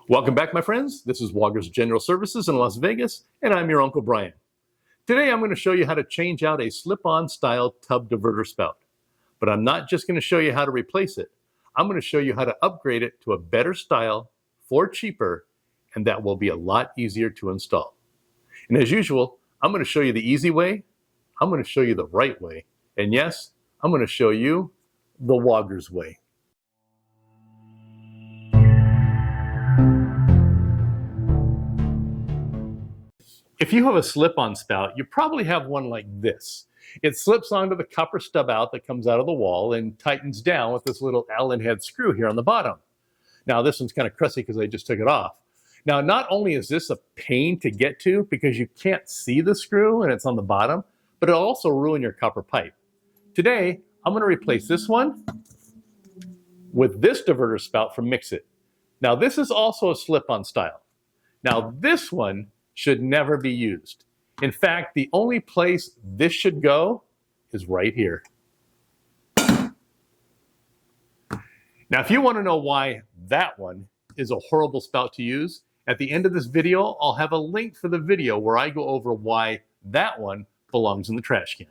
Welcome back, my friends. This is Walger's General Services in Las Vegas, and I'm your Uncle Brian. Today, I'm going to show you how to change out a slip-on style tub diverter spout. But I'm not just going to show you how to replace it. I'm going to show you how to upgrade it to a better style for cheaper, and that will be a lot easier to install. And as usual, I'm going to show you the easy way, I'm going to show you the right way, and yes, I'm going to show you the Walger's way. If you have a slip-on spout, you probably have one like this. It slips onto the copper stub out that comes out of the wall and tightens down with this little Allen head screw here on the bottom. Now this one's kind of crusty because I just took it off. Now not only is this a pain to get to because you can't see the screw and it's on the bottom, but it'll also ruin your copper pipe. Today, I'm going to replace this one with this diverter spout from Mix-It. Now this is also a slip-on style. Now this one should never be used. In fact, the only place this should go is right here. Now, if you want to know why that one is a horrible spout to use, at the end of this video, I'll have a link for the video where I go over why that one belongs in the trash can.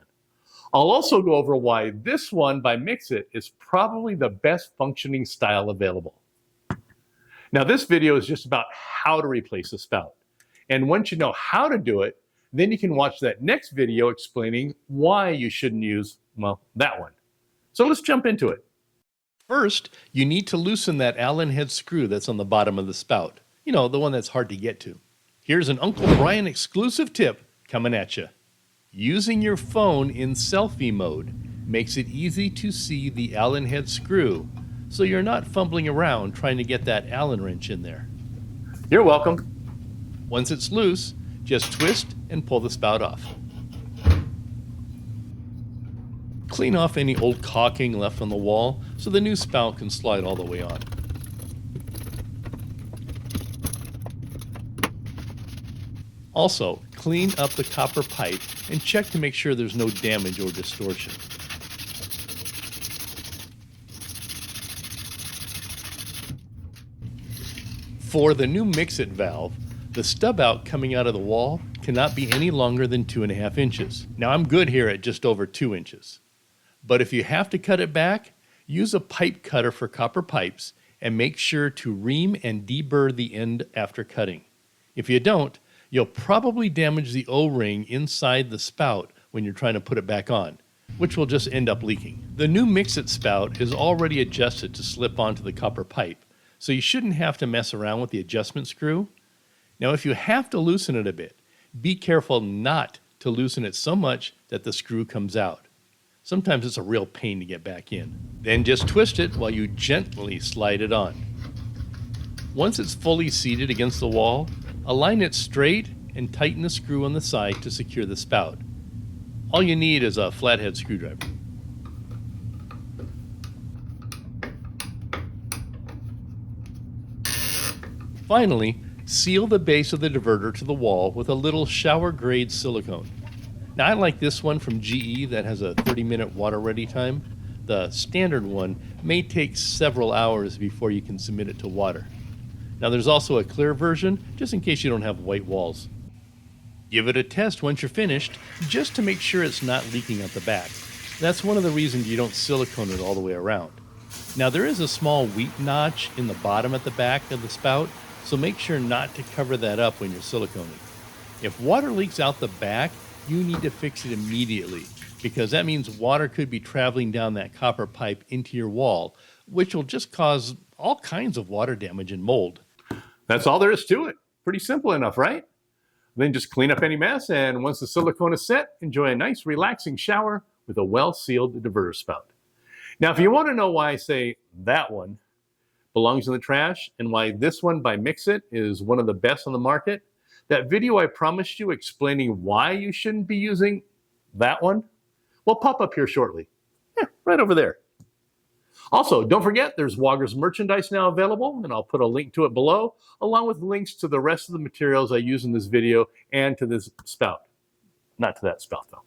I'll also go over why this one by Mix-It is probably the best functioning style available. Now, this video is just about how to replace a spout. And once you know how to do it, then you can watch that next video explaining why you shouldn't use, well, that one. So let's jump into it. First, you need to loosen that Allen head screw that's on the bottom of the spout. You know, the one that's hard to get to. Here's an Uncle Brian exclusive tip coming at you. Using your phone in selfie mode makes it easy to see the Allen head screw, so you're not fumbling around trying to get that Allen wrench in there. You're welcome. Once it's loose, just twist and pull the spout off. Clean off any old caulking left on the wall so the new spout can slide all the way on. Also, clean up the copper pipe and check to make sure there's no damage or distortion. For the new Mix-It valve, the stub out coming out of the wall cannot be any longer than 2.5 inches. Now I'm good here at just over 2 inches. But if you have to cut it back, use a pipe cutter for copper pipes and make sure to ream and deburr the end after cutting. If you don't, you'll probably damage the O-ring inside the spout when you're trying to put it back on, which will just end up leaking. The new Mix-It spout is already adjusted to slip onto the copper pipe, so you shouldn't have to mess around with the adjustment screw. Now, if you have to loosen it a bit, be careful not to loosen it so much that the screw comes out. Sometimes it's a real pain to get back in. Then just twist it while you gently slide it on. Once it's fully seated against the wall, align it straight and tighten the screw on the side to secure the spout. All you need is a flathead screwdriver. Finally, seal the base of the diverter to the wall with a little shower-grade silicone. Now I like this one from GE that has a 30-minute water-ready time. The standard one may take several hours before you can submit it to water. Now there's also a clear version, just in case you don't have white walls. Give it a test once you're finished, just to make sure it's not leaking out the back. That's one of the reasons you don't silicone it all the way around. Now there is a small weep notch in the bottom at the back of the spout, so make sure not to cover that up when you're siliconing. If water leaks out the back, you need to fix it immediately, because that means water could be traveling down that copper pipe into your wall, which will just cause all kinds of water damage and mold. That's all there is to it. Pretty simple enough, right? Then just clean up any mess, and once the silicone is set, enjoy a nice relaxing shower with a well-sealed diverter spout. Now, if you want to know why I say that one belongs in the trash and why this one by Mix-It is one of the best on the market, that video I promised you explaining why you shouldn't be using that one will pop up here shortly. Yeah, right over there. Also, don't forget there's Walger's merchandise now available, and I'll put a link to it below, along with links to the rest of the materials I use in this video and to this spout. Not to that spout, though.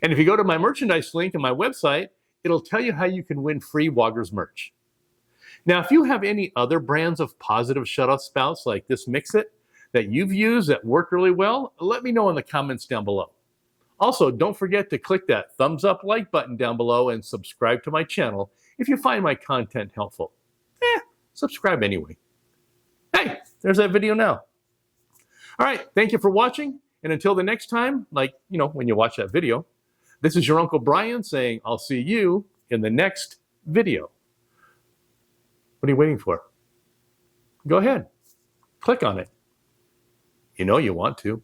And if you go to my merchandise link on my website, it'll tell you how you can win free Walger's merch. Now, if you have any other brands of positive shutoff spouts like this Mix-It that you've used that work really well, let me know in the comments down below. Also, don't forget to click that thumbs up like button down below and subscribe to my channel if you find my content helpful. Subscribe anyway. Hey, there's that video now. All right, thank you for watching. And until the next time, when you watch that video, this is your Uncle Brian saying, I'll see you in the next video. What are you waiting for? Go ahead. Click on it. You know you want to.